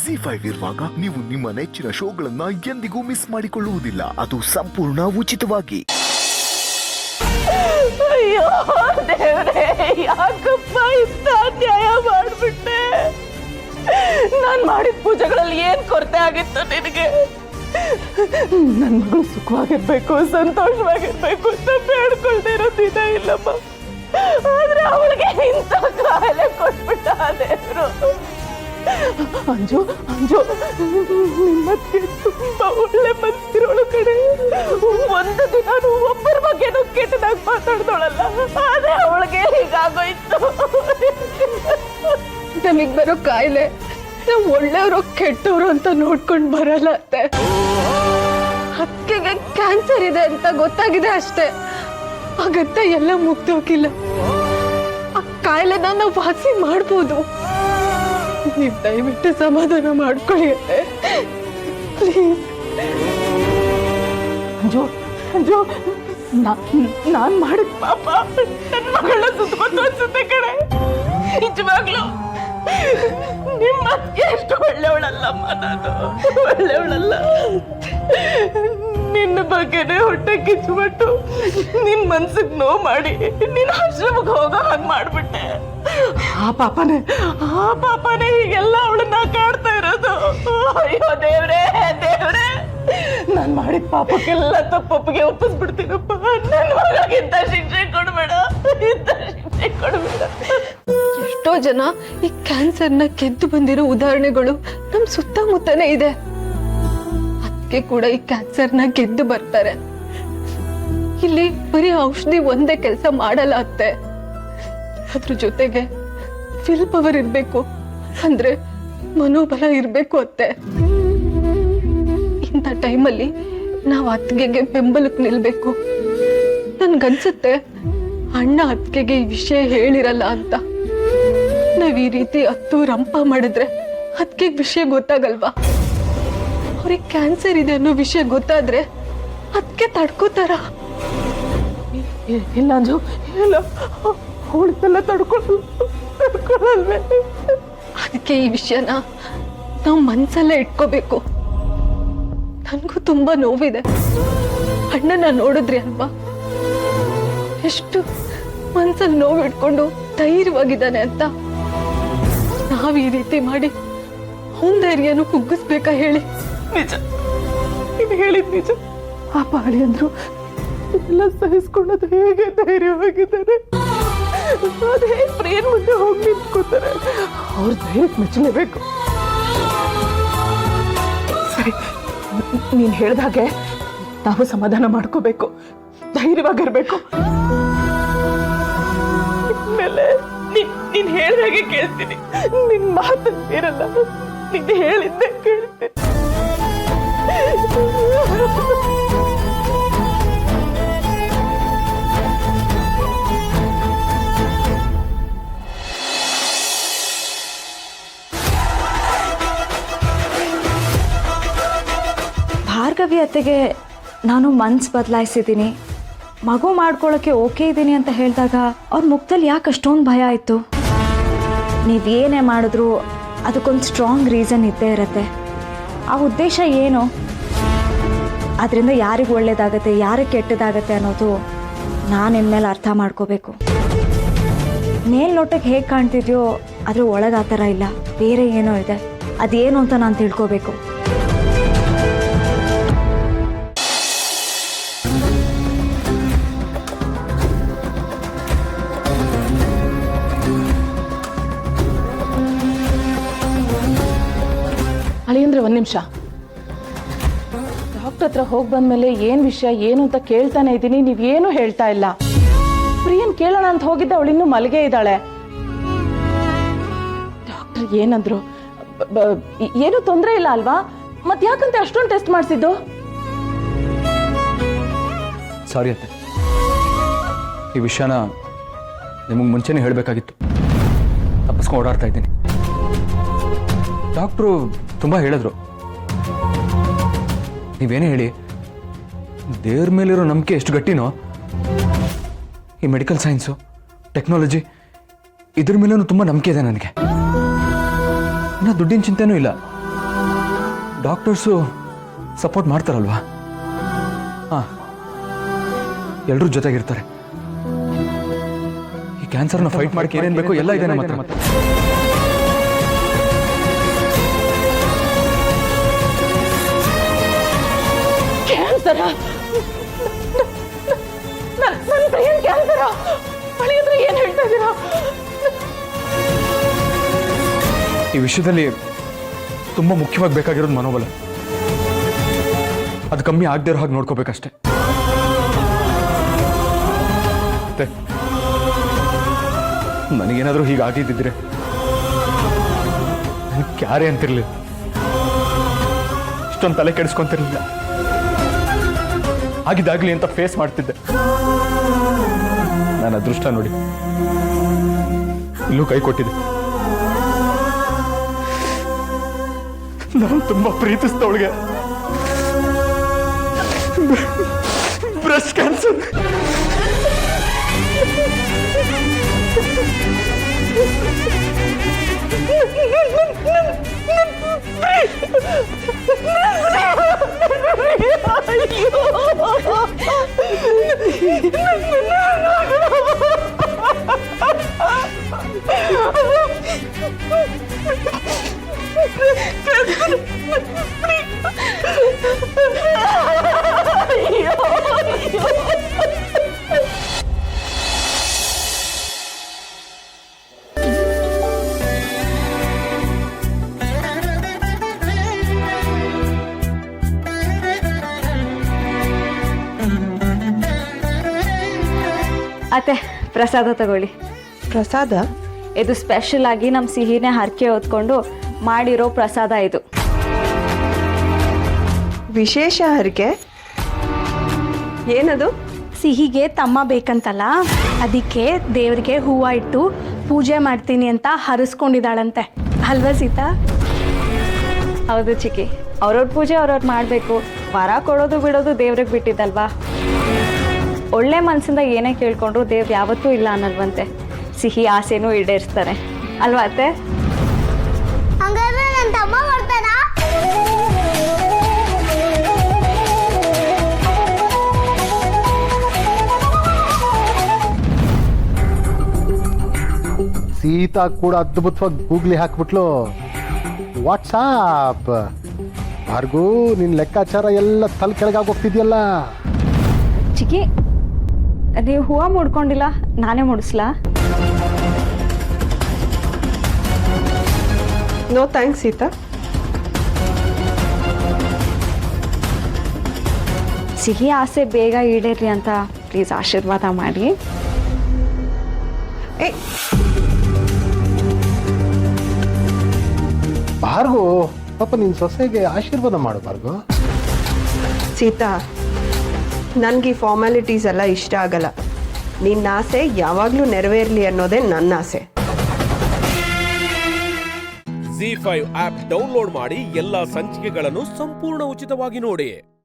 ZEE5 ಇರುವಾಗ ನೀವು ನಿಮ್ಮ ನೆಚ್ಚಿನ ಶೋಗಳನ್ನ ಎಂದಿಗೂ ಮಿಸ್ ಮಾಡಿಕೊಳ್ಳುವುದಿಲ್ಲ. ಅದು ಸಂಪೂರ್ಣ ಉಚಿತವಾಗಿ. ಅಯ್ಯೋ ದೇವ್ರೇ, ಯಾಕಪ್ಪ ಇಂಥ ಅನ್ಯಾಯ ಮಾಡ್ಬಿಟ್ಟೆ? ನಾನ್ ಮಾಡಿದ ಪೂಜೆಗಳಲ್ಲಿ ಏನ್ ಕೊರತೆ ಆಗಿತ್ತು ನಿನಗೆ? ನನ್ ಮಗಳು ಸುಖವಾಗಿರ್ಬೇಕು, ಸಂತೋಷವಾಗಿರ್ಬೇಕು ಅಂತ ಬೇಡ್ಕೊಳ್ದೇ ಇರೋ ದಿನ ಇಲ್ಲಮ್ಮ. ಆದ್ರೆ ಅವಳಿಗೆ ಇಂಥ ಕಾಯಿಲೆ ಕೊಟ್ಬಿಟ್ಟ ದೇವ್ರು. ಅಂಜು ಅಂಜು, ನಿಮ್ಮತ್ತೆ ತುಂಬಾ ಒಳ್ಳೆ ಮನಸ್ಸಿರೋಳು ಕಡೆ. ಒಂದು ದಿನ ಒಬ್ಬರ ಬಗ್ಗೆನೂ ಕೆಟ್ಟದಾಗ ಮಾತಾಡ್ದೋಳಲ್ಲ, ಆದ್ರೆ ಅವಳಿಗೆ ಹೀಗಾಗೋಯ್ತು. ನಮಗ್ ಬರೋ ಕಾಯಿಲೆ ನಾವು ಒಳ್ಳೆಯವರು ಕೆಟ್ಟವರು ಅಂತ ನೋಡ್ಕೊಂಡು ಬರಲ್ಲ ಅತ್ತೆ. ಅಕ್ಕೆಗೆ ಕ್ಯಾನ್ಸರ್ ಇದೆ ಅಂತ ಗೊತ್ತಾಗಿದೆ ಅಷ್ಟೇ. ಹಾಗಂತ ಎಲ್ಲ ಮುಗ್ದೋಗಿಲ್ಲ. ಆ ಕಾಯಿಲೆನ ನಾವು ವಾಸಿ ಮಾಡ್ಬೋದು. ನೀವು ದಯವಿಟ್ಟು ಸಮಾಧಾನ ಮಾಡ್ಕೊಳ್ಳಿ ಅತ್ತೆ, ಪ್ಲೀಸ್. ಅಂಜು ಅಂಜು, ನಾನ್ ಮಾಡಿದ ಪಾಪ ನನ್ನ ಮಗಳನ್ನ ಸುತ್ತಕೊಂಡು ಅನ್ಸುತ್ತೆ ಕಡೆ. ನಿಜವಾಗ್ಲು ನಿಮ್ಮ ಎಷ್ಟು ಒಳ್ಳೆಯವಳಲ್ಲಮ್ಮ, ನಾನು ಒಳ್ಳೆಯವಳಲ್ಲ. ನಿನ್ನ ಬಗ್ಗೆನೆ ಹೊಟ್ಟೆ ಕಿಚ್ಚಿಬಿಟ್ಟು ನಿನ್ ಮನ್ಸಿಗೆ ನೋವು ಮಾಡಿ ನಿನ್ನ ಆಶ್ರಮಕ್ಕೆ ಹೋಗೋ ಹಂಗ್ ಮಾಡ್ಬಿಟ್ಟೆ. ಆ ಪಾಪನೇ ಹೀಗೆಲ್ಲ ಅವಳನ್ನ ಕಾಡ್ತಾ ಇರೋದು. ಅಯ್ಯೋ ದೇವ್ರೇ ದೇವ್ರೇ, ನಾನ್ ಮಾಡಿದ ಪಾಪಕ್ಕೆಲ್ಲ ತಪ್ಪೊಪ್ಪಿಗೆ ಒಪ್ಪಿಸ್ಬಿಡ್ತೀನಪ್ಪ. ನನ್ನ ಮಗಳಿಗಿಂತ ಶಿಕ್ಷೆ ಕೊಡ್ಬೇಡ, ಇಂಥ ಶಿಕ್ಷೆ ಕೊಡ್ಬೇಡ. ಎಷ್ಟೋ ಜನ ಈ ಕ್ಯಾನ್ಸರ್ನ ಗೆದ್ದು ಬಂದಿರೋ ಉದಾಹರಣೆಗಳು ನಮ್ ಸುತ್ತಮುತ್ತನೇ ಇದೆ. ಅದಕ್ಕೆ ಕೂಡ ಈ ಕ್ಯಾನ್ಸರ್ನ ಗೆದ್ದು ಬರ್ತಾರೆ. ಇಲ್ಲಿ ಬರೀ ಔಷಧಿ ಒಂದೇ ಕೆಲಸ ಮಾಡಲ್ಲ ಅತ್ತೆ, ಅದ್ರ ಜೊತೆಗೆ ವಿಲ್ ಪವರ್ ಇರ್ಬೇಕು, ಅಂದ್ರೆ ಮನೋಬಲ ಇರ್ಬೇಕು ಅತ್ತೆ. ಇಂಥ ಟೈಮಲ್ಲಿ ನಾವು ಅತ್ತಿಗೆಗೆ ಬೆಂಬಲಕ್ಕೆ ನಿಲ್ಬೇಕು. ನನ್ಗನ್ಸುತ್ತೆ ಅಣ್ಣ ಅತ್ತಿಗೆಗೆ ಈ ವಿಷಯ ಹೇಳಿರಲ್ಲ ಅಂತ. ನಾವ್ ಈ ರೀತಿ ಹತ್ತು ರಂಪ ಮಾಡಿದ್ರೆ ಅತ್ತಿಗೆಗೆ ವಿಷಯ ಗೊತ್ತಾಗಲ್ವಾ? ಅವ್ರಿಗೆ ಕ್ಯಾನ್ಸರ್ ಇದೆ ಅನ್ನೋ ವಿಷಯ ಗೊತ್ತಾದ್ರೆ ಅದಕ್ಕೆ ತಡ್ಕೋತಾರ. ಇಲ್ಲ ಅಂಜು, ಇಲ್ಲ, ಅವಳಿಗೆಲ್ಲ ತಡ್ಕೊಳ್ಳಲ್ವೇ? ಅದಕ್ಕೆ ಈ ವಿಷಯನ ನಾವು ಮನ್ಸಲ್ಲೇ ಇಟ್ಕೋಬೇಕು. ನನ್ಗೂ ತುಂಬಾ ನೋವಿದೆ. ಅಣ್ಣನ ನೋಡಿದ್ರಿ ಅಲ್ವಾ, ಎಷ್ಟು ಮನ್ಸಲ್ಲಿ ನೋವು ಇಟ್ಕೊಂಡು ಧೈರ್ಯವಾಗಿದ್ದಾನೆ ಅಂತ. ನಾವ್ ಈ ರೀತಿ ಮಾಡಿ ಅವನ ಧೈರ್ಯನು ಕುಗ್ಗಿಸ್ಬೇಕಾ ಹೇಳಿ? ನಿಜ, ಇದು ಹೇಳಿದ್ ನಿಜ. ಆ ಪಾಳಿ ಅಂದ್ರು ಎಲ್ಲ ಸಹಿಸ್ಕೊಂಡದು ಹೇಗೆ ಧೈರ್ಯವಾಗಿದ್ದಾರೆ. ಅದೇ ಪ್ರಿಯನ್ ಮುಂದೆ ಹೋಗಿ ನಿಂತ್ಕೋತಾರೆ. ಅವ್ರ ಧೈರ್ಯಕ್ಕೆ ಮೆಚ್ಚಲೇಬೇಕು. ಸರಿ, ನೀನ್ ಹೇಳ್ದಾಗೆ ನಾವು ಸಮಾಧಾನ ಮಾಡ್ಕೋಬೇಕು, ಧೈರ್ಯವಾಗಿರ್ಬೇಕು. ಆಮೇಲೆ ನೀನ್ ಹೇಳ್ದಾಗೆ ಕೇಳ್ತೀನಿ, ನಿನ್ ಮಾತು ಇರಲ್ಲ, ನೀನ್ ಹೇಳಿದ್ದೆ ಕೇಳ್ತೀನಿ. ಭಾರ್ಗವಿ ಅತ್ತೆಗೆ ನಾನು ಮನ್ಸು ಬದಲಾಯಿಸಿದ್ದೀನಿ, ಮಗು ಮಾಡ್ಕೊಳ್ಳೋಕ್ಕೆ ಓಕೆ ಇದ್ದೀನಿ ಅಂತ ಹೇಳಿದಾಗ ಅವ್ರ ಮುಖದಲ್ಲಿ ಯಾಕೆ ಅಷ್ಟೊಂದು ಭಯ ಆಯಿತು? ನೀವೇನೇ ಮಾಡಿದ್ರು ಅದಕ್ಕೊಂದು ಸ್ಟ್ರಾಂಗ್ ರೀಸನ್ ಇದ್ದೇ ಇರುತ್ತೆ. ಆ ಉದ್ದೇಶ ಏನು? ಅದರಿಂದ ಯಾರಿಗೆ ಒಳ್ಳೇದಾಗತ್ತೆ, ಯಾರಿಗೆ ಕೆಟ್ಟದಾಗತ್ತೆ ಅನ್ನೋದು ನಾನು ಇನ್ಮೇಲೆ ಅರ್ಥ ಮಾಡ್ಕೋಬೇಕು. ಮೇಲ್ನೋಟಕ್ಕೆ ಹೇಗೆ ಕಾಣ್ತಿದ್ಯೋ ಅದ್ರ ಒಳಗೆ ಆ ಥರ ಇಲ್ಲ, ಬೇರೆ ಏನೋ ಇದೆ. ಅದೇನು ಅಂತ ನಾನು ತಿಳ್ಕೋಬೇಕು. ಅಳಿಯಂದ್ರೆ ಒಂದ್ ನಿಮಿಷ. ಡಾಕ್ಟರ್ ಹತ್ರ ಹೋಗಿ ಬಂದ್ಮೇಲೆ ಏನ್ ವಿಷಯ ಏನು ಅಂತ ಕೇಳ್ತಾನೆ ಇದ್ದೀನಿ, ನೀವೇನು ಹೇಳ್ತಾ ಇಲ್ಲ. ಪ್ರಿಯನ್ ಕೇಳೋಣ ಅಂತ ಹೋಗಿದ್ದೆ, ಅವಳು ಇನ್ನೂ ಮಲಗೇ ಇದ್ದಾಳೆ. ಡಾಕ್ಟರ್ ಏನಂದ್ರು? ಏನು ತೊಂದರೆ ಇಲ್ಲ ಅಲ್ವಾ? ಮತ್ ಯಾಕಂತ ಅಷ್ಟೊಂದು ಟೆಸ್ಟ್ ಮಾಡಿಸಿದ್ದು? ಸಾರಿ ಅತ್ತೆ, ಈ ವಿಷಯನ ನಿಮಗೆ ಮುಂಚೆನೇ ಹೇಳಬೇಕಾಗಿತ್ತು. ತಪ್ಪಿಸ್ಕೊಂಡು ಓಡಾಡ್ತಾ ಇದ್ದೀನಿ. ಡಾಕ್ಟ್ರು ತುಂಬ ಹೇಳಿದ್ರು. ನೀವೇನೇ ಹೇಳಿ, ದೇವ್ರ ಮೇಲಿರೋ ನಂಬಿಕೆ ಎಷ್ಟು ಗಟ್ಟಿನೋ ಈ ಮೆಡಿಕಲ್ ಸೈನ್ಸು, ಟೆಕ್ನಾಲಜಿ ಇದ್ರ ಮೇಲೂ ತುಂಬ ನಂಬಿಕೆ ಇದೆ ನನಗೆ. ಇನ್ನು ದುಡ್ಡಿನ ಚಿಂತೆನೂ ಇಲ್ಲ. ಡಾಕ್ಟರ್ಸು ಸಪೋರ್ಟ್ ಮಾಡ್ತಾರಲ್ವಾ? ಹಾಂ, ಎಲ್ಲರೂ ಜೊತೆಗಿರ್ತಾರೆ. ಈ ಕ್ಯಾನ್ಸರ್ನ ಫೈಟ್ ಮಾಡಕ್ಕೆ ಏನೇನು ಬೇಕೋ ಎಲ್ಲ ಇದೆ ನಮ್ಮ ಹತ್ರ. ಕ್ಯಾನ್ಸರ? ನನ್ನ ಬ್ರೈನ್ ಕ್ಯಾನ್ಸರ? ಅಳಿಯಂದ್ರೆ ಏನು ಹೇಳ್ತಾ ಇದ್ದೀರಾ? ಈ ವಿಷಯದಲ್ಲಿ ತುಂಬ ಮುಖ್ಯವಾಗಿ ಬೇಕಾಗಿರೋದು ಮನೋಬಲ. ಅದು ಕಮ್ಮಿ ಆಗದೆ ಇರೋ ಹಾಗೆ ನೋಡ್ಕೋಬೇಕಷ್ಟೆ. ನನಗೇನಾದರೂ ಹೀಗಾಗಿದ್ದಿದ್ರೆ ನನಗೆ ಕ್ಯಾರೆ ಅಂತಿರ್ಲಿಲ್ಲ, ಇಷ್ಟೊಂದು ತಲೆ ಕೆಡಿಸ್ಕೊಂತಿರ್ಲಿಲ್ಲ. ಆಗಿದ್ದಾಗಲಿ ಅಂತ ಫೇಸ್ ಮಾಡ್ತಿದ್ದೆ. ನನ್ನ ಅದೃಷ್ಟ ನೋಡಿ ಇಲ್ಲೂ ಕೈ ಕೊಟ್ಟಿದೆ. ನಾನು ತುಂಬಾ ಪ್ರೀತಿಸಿದವಳಿಗೆ ಬ್ರೆಸ್ಟ್ ಕ್ಯಾನ್ಸರ್. ಅತ್ತೆ, ಪ್ರಸಾದ ತಗೊಳ್ಳಿ. ಪ್ರಸಾದ? ಇದು ಸ್ಪೆಷಲ್ ಆಗಿ ನಮ್ಮ ಸಿಹಿನೇ ಹರಕೆ ಹೊತ್ಕೊಂಡು ಮಾಡಿರೋ ಪ್ರಸಾದ. ಇದು ವಿಶೇಷ ಹರಕೆ? ಏನದು? ಸಿಹಿಗೆ ತಮ್ಮ ಬೇಕಂತಲ್ಲ, ಅದಕ್ಕೆ ದೇವರಿಗೆ ಹೂವು ಇಟ್ಟು ಪೂಜೆ ಮಾಡ್ತೀನಿ ಅಂತ ಹರಿಸ್ಕೊಂಡಿದ್ದಾಳಂತೆ ಅಲ್ವಾ ಸೀತಾ? ಹೌದು ಚಿಕ್ಕಿ, ಅವ್ರವ್ರ ಪೂಜೆ ಅವ್ರವ್ರು ಮಾಡಬೇಕು. ವರ ಕೊಡೋದು ಬಿಡೋದು ದೇವ್ರಿಗೆ ಬಿಟ್ಟಿದ್ದಲ್ವಾ. ಒಳ್ಳೆ ಮನಸ್ಸಿಂದ ಏನೇ ಕೇಳ್ಕೊಂಡ್ರು ದೇವ್ರು ಯಾವತ್ತೂ ಇಲ್ಲ ಅನ್ನಲ್ವಂತೆ. ಸಿಹಿ ಆಸೆನೂ ಈಡೇರಿಸ್ತಾರೆ ಅಲ್ವಾ ಅತ್ತೆ? ಹಂಗಾದ್ರೆ ನನ್ನ ತಮ್ಮ ಬರ್ತಾನಾ? ಸೀತಾ ಕೂಡ ಅದ್ಭುತವಾಗಿ ಗೂಗ್ಲಿ ಹಾಕ್ಬಿಟ್ಲು. ವಾಟ್ಸಾಪ್ ಭಾರ್ಗು, ನಿನ್ನ ಲೆಕ್ಕಾಚಾರ ಎಲ್ಲ ತಲೆ ಕೆಳಗಾಗೋಗ್ತಿದ್ಯಲ್ಲ. ಚಿಕ್ಕಿ, ನೀವು ಹೂವು ಮುಡ್ಕೊಂಡಿಲ್ಲ, ನಾನೇ ಮುಡಿಸ್ಲಾ? No thanks Sita. ಸಿಹಿ ಆಸೆ ಬೇಗ ಈಡೇರ್ಲಿ ಅಂತ ಪ್ಲೀಸ್ ಆಶೀರ್ವಾದ ಮಾಡಿ. ಭಾರ್ಗು, ಪಾಪ ನಿನ್ನ ಸೊಸೆಗೆ ಆಶೀರ್ವಾದ ಮಾಡು ಭಾರ್ಗು. ಸೀತಾ, ನನಗೆ ಈ ಫಾರ್ಮ್ಯಾಲಿಟೀಸ್ ಎಲ್ಲ ಇಷ್ಟ ಆಗಲ್ಲ. ನಿನ್ನ ಆಸೆ ಯಾವಾಗಲೂ ನೆರವೇರಲಿ ಅನ್ನೋದೇ ನನ್ನ ಆಸೆ. ZEE5 ಆಪ್ ಡೌನ್ಲೋಡ್ ಮಾಡಿ ಎಲ್ಲಾ ಸಂಚಿಕೆಗಳನ್ನು ಸಂಪೂರ್ಣ ಉಚಿತವಾಗಿ ನೋಡಿ.